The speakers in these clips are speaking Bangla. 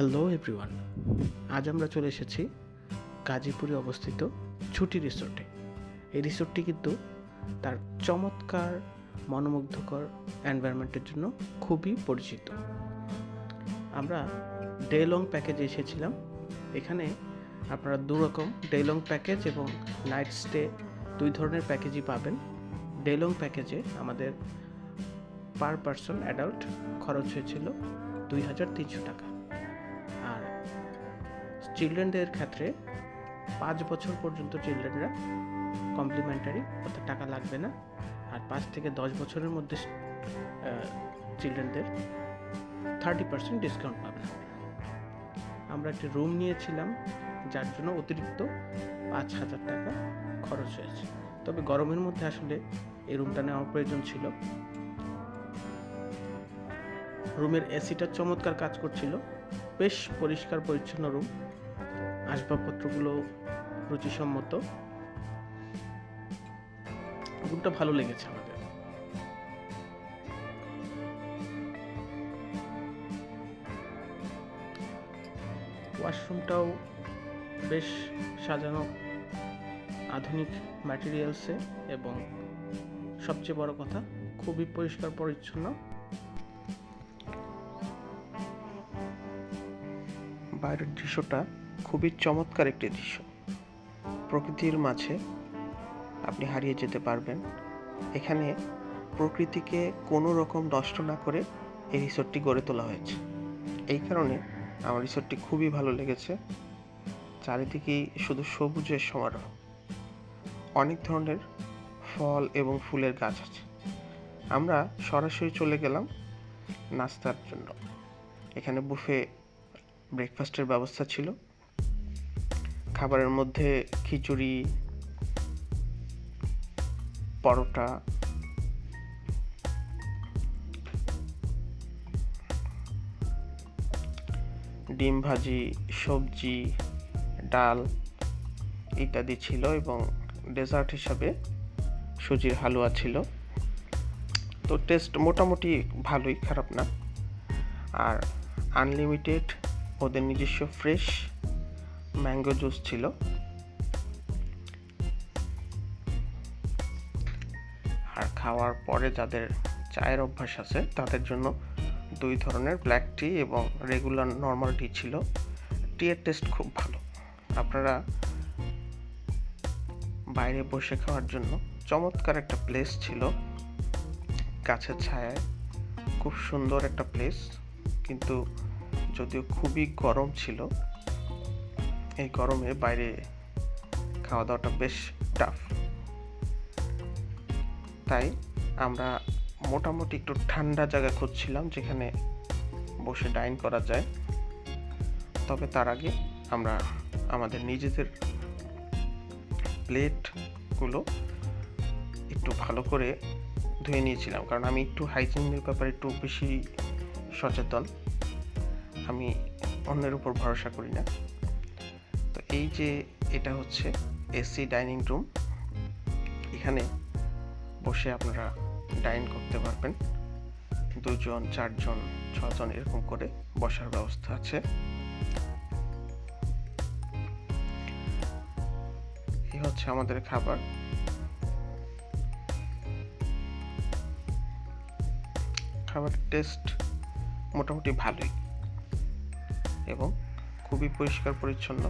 হ্যালো এভরিওয়ান, আজ আমরা চলে এসেছি গাজীপুরে অবস্থিত ছুটি রিসোর্টে। এই রিসোর্টটি কিন্তু তার চমৎকার মনোমুগ্ধকর এনভায়রনমেন্টের জন্য খুবই পরিচিত। আমরা ডে লং প্যাকেজে এসেছিলাম। এখানে আপনারা দুরকম ডে লং প্যাকেজ এবং নাইট স্টে দুই ধরনের প্যাকেজই পাবেন। ডে লং প্যাকেজে আমাদের পার পারসন অ্যাডাল্ট খরচ হয়েছিল 2300 টাকা, আর চিলড্রেনদের ক্ষেত্রে 5 বছর পর্যন্ত চিলড্রেনরা কমপ্লিমেন্টারি, অর্থাৎ টাকা লাগবে না, আর 5 থেকে 10 বছরের মধ্যে চিলড্রেনদের 30% ডিসকাউন্ট পাবেন। আমরা একটি রুম নিয়েছিলাম, যার জন্য অতিরিক্ত 5000 টাকা খরচ হয়েছে। তবে গরমের মধ্যে আসলে এই রুমটা নেওয়ার প্রয়োজন ছিল। রুমের এসিটা চমৎকার কাজ করছিল, বেশ পরিষ্কার পরিচ্ছন্ন রুম, আসবাবপত্রগুলো রুচিসম্মত। রুমটা ভালো লেগেছে আমাদের। ওয়াশরুমটাও বেশ সাজানো আধুনিক ম্যাটেরিয়ালসে, এবং সবচেয়ে বড় কথা খুবই পরিষ্কার পরিচ্ছন্ন। বাইরের দৃশ্যটা খুবই চমৎকার একটি দৃশ্য। প্রকৃতির মাঝে আপনি হারিয়ে যেতে পারবেন। এখানে প্রকৃতিকে কোনো রকম নষ্ট না করে এই রিসোর্টটি গড়ে তোলা হয়েছে। এই কারণে আমার রিসোর্টটি খুবই ভালো লেগেছে। চারিদিকেই শুধু সবুজের সমারোহ। অনেক ধরনের ফল এবং ফুলের গাছ আছে। আমরা সরাসরি চলে গেলাম নাস্তার জন্য। এখানে বুফে ব্রেকফাস্টের ব্যবস্থা ছিল। খাবারের মধ্যে খিচুড়ি, পরোটা, ডিম ভাজি, সবজি, ডাল ইত্যাদি ছিল, এবং ডেজার্ট হিসাবে সুজির হালুয়া ছিল। তো টেস্ট মোটামুটি ভালোই, খারাপ না। আর আনলিমিটেড ওদের নিজস্ব ফ্রেশ ম্যাঙ্গো জুস ছিল। আর খাওয়ার পরে যাদের চায়ের অভ্যাস আছে তাদের জন্য 2 ধরনের ব্ল্যাক টি এবং রেগুলার নর্মাল টি ছিল। টিয়ের টেস্ট খুব ভালো। আপনারা বাইরে বসে খাওয়ার জন্য চমৎকার একটা প্লেস ছিল, গাছের ছায়ায়। খুব সুন্দর একটা প্লেস, কিন্তু যদিও খুবই গরম ছিল, এই গরমে বাইরে খাওয়া দাওয়াটা বেশ টাফ। তাই আমরা মোটামুটি একটু ঠান্ডা জায়গা খুঁজছিলাম যেখানে বসে ডাইন করা যায়। তবে তার আগে আমরা আমাদের নিজেদের প্লেটগুলো একটু ভালো করে ধুয়ে নিয়েছিলাম, কারণ আমি একটু হাইজিনের ব্যাপারে একটু বেশি সচেতন। আমি অন্যের উপর ভরসা করি না। তো এই যে এটা হচ্ছে এসি ডাইনিং রুম। এখানে বসে আপনারা ডাইন করতে পারবেন। 2 জন, 4 জন, 6 জন এরকম করে বসার ব্যবস্থা আছে। এই হচ্ছে আমাদের খাবার। খাবারের টেস্ট মোটামুটি ভালোই এবং খুবই পরিষ্কার পরিচ্ছন্ন।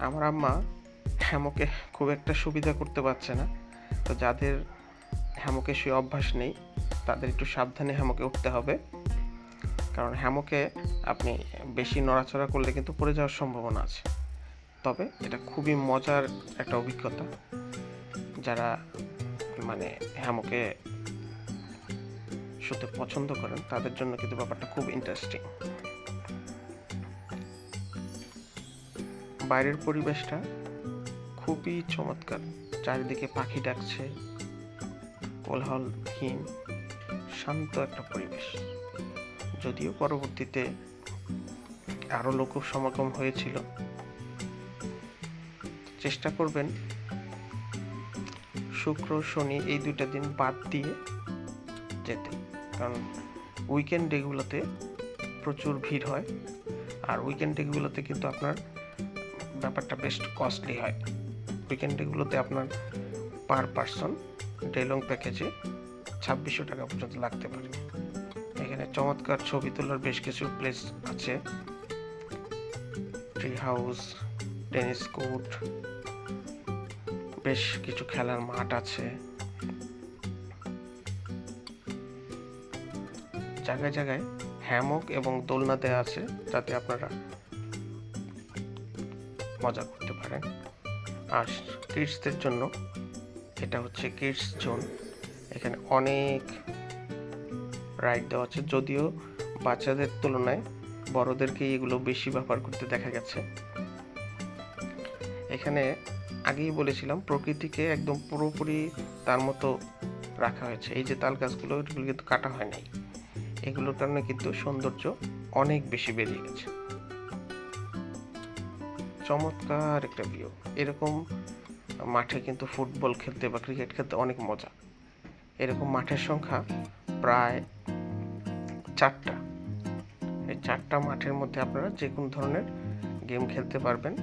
আমার আম্মা হ্যামকে খুব একটা সুবিধা করতে পারছে না। তো যাদের হ্যামকে শুয়ে অভ্যাস নেই তাদের একটু সাবধানে হ্যামকে উঠতে হবে, কারণ হ্যামকে আপনি বেশি নড়াচড়া করলে কিন্তু পড়ে যাওয়ার সম্ভাবনা আছে। তবে এটা খুবই মজার একটা অভিজ্ঞতা। যারা হ্যামকে শুতে পছন্দ করেন তাদের জন্য কিন্তু ব্যাপারটা খুব ইন্টারেস্টিং। বাইরের পরিবেশটা খুবই চমৎকার। চারিদিকে পাখি ডাকছে, কোলাহলহীন শান্ত একটা পরিবেশ। যদিও পরবর্তীতে আরও লোক সমাগম হয়েছিল। চেষ্টা করবেন শুক্র শনি এই 2টা দিন বাদ দিয়ে যেতে, কারণ উইকেন্ড ডেগুলোতে প্রচুর ভিড় হয়। আর উইকেন্ড ডেগুলোতে কিন্তু আপনার ব্যাপারটা বেশ কস্টলি হয়। উইকেন্ড ডেগুলোতে আপনার পার পারসন ডে লং প্যাকেজে 2600 টাকা পর্যন্ত লাগতে পারে। এখানে চমৎকার ছবি তোলার বেশ কিছু প্লেস আছে, ট্রি হাউস, টেনিস কোর্ট, বেশ কিছু খেলার মাঠ আছে। জায়গায় জায়গায় হ্যামক এবং দোলনা দেওয়া আছে, যাতে আপনারা মজা করতে পারেন। আর কিডসদের জন্য এটা হচ্ছে কিডস জোন। এখানে অনেক রাইড দেওয়া আছে, যদিও বাচ্চাদের তুলনায় বড়দেরকে এগুলো বেশি ব্যবহার করতে দেখা গেছে। এখানে আগেই বলেছিলাম প্রকৃতিকে একদম পুরোপুরি তার মতো রাখা হয়েছে। এই যে তাল গাছগুলো, এগুলো কিন্তু কাটা হয় নাই। এগুলোর কারণে কিন্তু সৌন্দর্য অনেক বেশি বেড়ে গেছে। চমৎকার একটা ভিউ। এরকম মাঠে কিন্তু ফুটবল খেলতে বা ক্রিকেট খেলতে অনেক মজা। এরকম মাঠের সংখ্যা প্রায় 4টা। এই 4টা মাঠের মধ্যে আপনারা যে কোনো ধরনের গেম খেলতে পারবেন।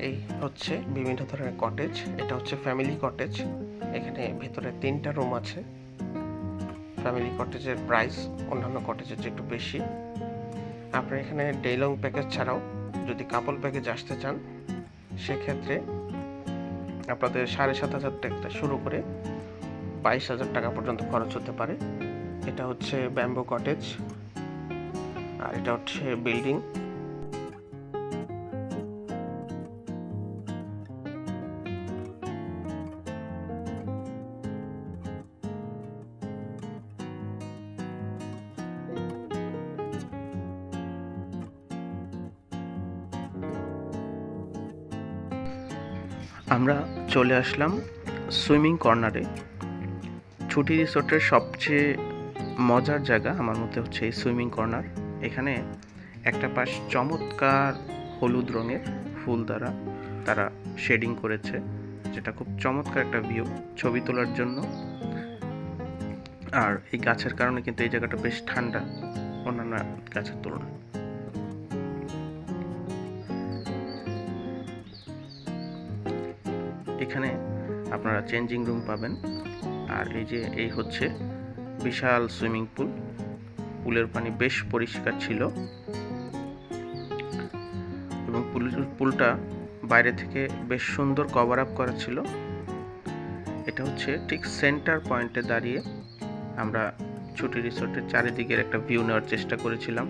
এই হচ্ছে বিভিন্ন ধরনের কটেজ। এটা হচ্ছে ফ্যামিলি কটেজ। এখানে ভেতরে 3টা রুম আছে। ফ্যামিলি কটেজের প্রাইস অন্যান্য কটেজের চেয়ে একটু বেশি। আপনারা এখানে ডে লং প্যাকেজ ছাড়াও যদি কাপল প্যাকেজ আসতে চান, সেক্ষেত্রে আপনাদের 7,500 টাকা শুরু করে 22,000 টাকা পর্যন্ত খরচ হতে পারে। এটা হচ্ছে ব্যাম্বো কটেজ, আর এটা হচ্ছে বিল্ডিং। আমরা চলে আসলাম সুইমিং কর্নারে। ছুটি রিসোর্টের সবচেয়ে মজার জায়গা আমার মতে হচ্ছে এই সুইমিং কর্নার। এখানে একটা পাশ চমৎকার হলুদ রঙের ফুল দ্বারা তারা শেডিং করেছে, যেটা খুব চমৎকার একটা ভিউ ছবি তোলার জন্য। আর এই গাছের কারণে কিন্তু এই জায়গাটা বেশ ঠান্ডা অন্যান্য গাছের তুলনায়। এখানে আপনারা চেঞ্জিং রুম পাবেন। আর এই হচ্ছে বিশাল সুইমিং পুল। পুলের পানি বেশ পরিষ্কার ছিল এবং পুলটা বাইরে থেকে বেশ সুন্দর কভার আপ করা ছিল। এটা হচ্ছে ঠিক সেন্টার পয়েন্টে দাঁড়িয়ে আমরা ছুটি রিসোর্টের চারিদিকের একটা ভিউ নেওয়ার চেষ্টা করেছিলাম।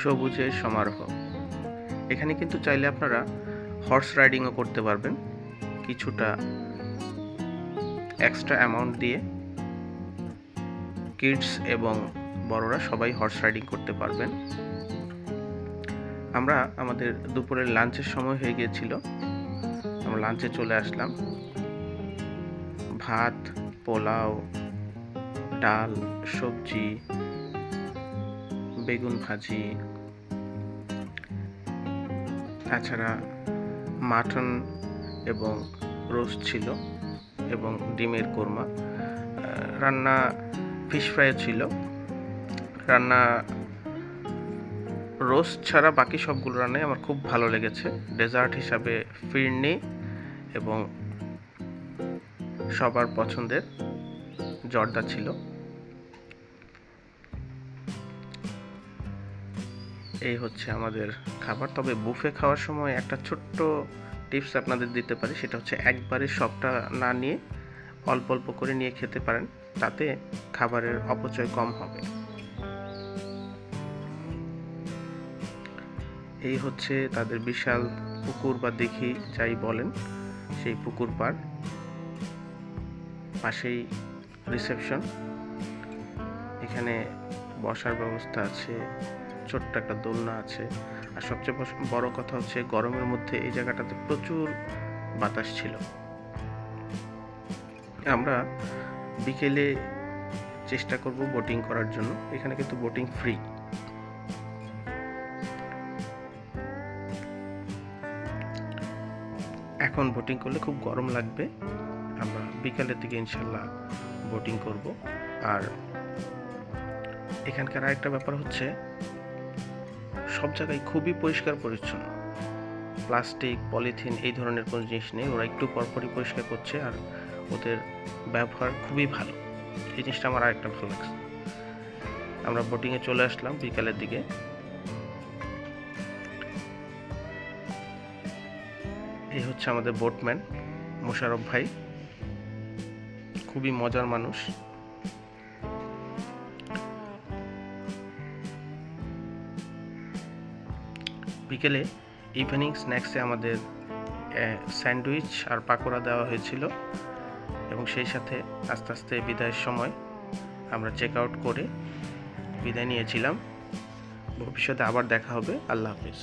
সবুজের সমারোহ। এখানে কিন্তু চাইলে আপনারা হর্স রাইডিংও করতে পারবেন, কিছুটা এক্সট্রা অ্যামাউন্ট দিয়ে। কিডস এবং বড়রা সবাই হর্স রাইডিং করতে পারবেন। আমরা আমাদের দুপুরের লাঞ্চের সময় হয়ে গিয়েছিল, আমরা লাঞ্চে চলে আসলাম। ভাত, পোলাও, ডাল, সবজি, বেগুন ভাজি, তাছাড়া মাটন এবং রোস্ট ছিল এবং ডিমের কোরমা রান্না। ফিশ ফ্রাইও ছিল রান্না। রোস্ট ছাড়া বাকি সবগুলো রান্নাই আমার খুব ভালো লেগেছে। ডেজার্ট হিসাবে ফিরনি এবং সবার পছন্দের জর্দা ছিল। এই হচ্ছে আমাদের খাবার। তবে বুফে খাওয়ার সময় একটা ছোট্ট টিপস আপনাদের দিতে পারি, সেটা হচ্ছে একবারে সবটা না নিয়ে অল্প অল্প করে নিয়ে খেতে পারেন, তাতে খাবারের অপচয় কম হবে। এই হচ্ছে তাদের বিশাল পুকুর বা দিঘি যাই বলেন, সেই পুকুর পাড়। পাশেই রিসেপশন। এখানে বসার ব্যবস্থা আছে, ছোট্ট একটা দোলনা আছে। আর সবচেয়ে বড় কথা হচ্ছে গরমের মধ্যে এই জায়গাটাতে প্রচুর বাতাস ছিল। আমরা বিকেলে চেষ্টা করব বোটিং করার জন্য। এখানে কিন্তু বোটিং ফ্রি। এখন বোটিং করলে খুব গরম লাগবে। আমরা বিকালের দিকে ইনশাল্লাহ বোটিং করব। আর এখানকার আরেকটা ব্যাপার হচ্ছে, সব জায়গায় খুবই পরিষ্কার পরিচ্ছন্ন, প্লাস্টিক পলিথিন এই ধরনের কোনো জিনিস নেই। ওরা একটু পরপরই পরিষ্কার করছে, আর ওদের ব্যবহার খুবই ভালো। এই জিনিসটা আমার আরেকটা ভালো লাগছে। আমরা বোটিংয়ে চলে আসলাম বিকালের দিকে। এই হচ্ছে আমাদের বোটম্যান মোশারফ ভাই, খুবই মজার মানুষ। বিকেলে ইভিনিং স্ন্যাক্সে আমাদের স্যান্ডউইচ আর পাকোড়া দেওয়া হয়েছিল, এবং সেই সাথে আস্তে আস্তে বিদায়ের সময় আমরা চেক আউট করে বিদায় নিয়েছিলাম। ভবিষ্যতে আবার দেখা হবে। আল্লাহ হাফিজ।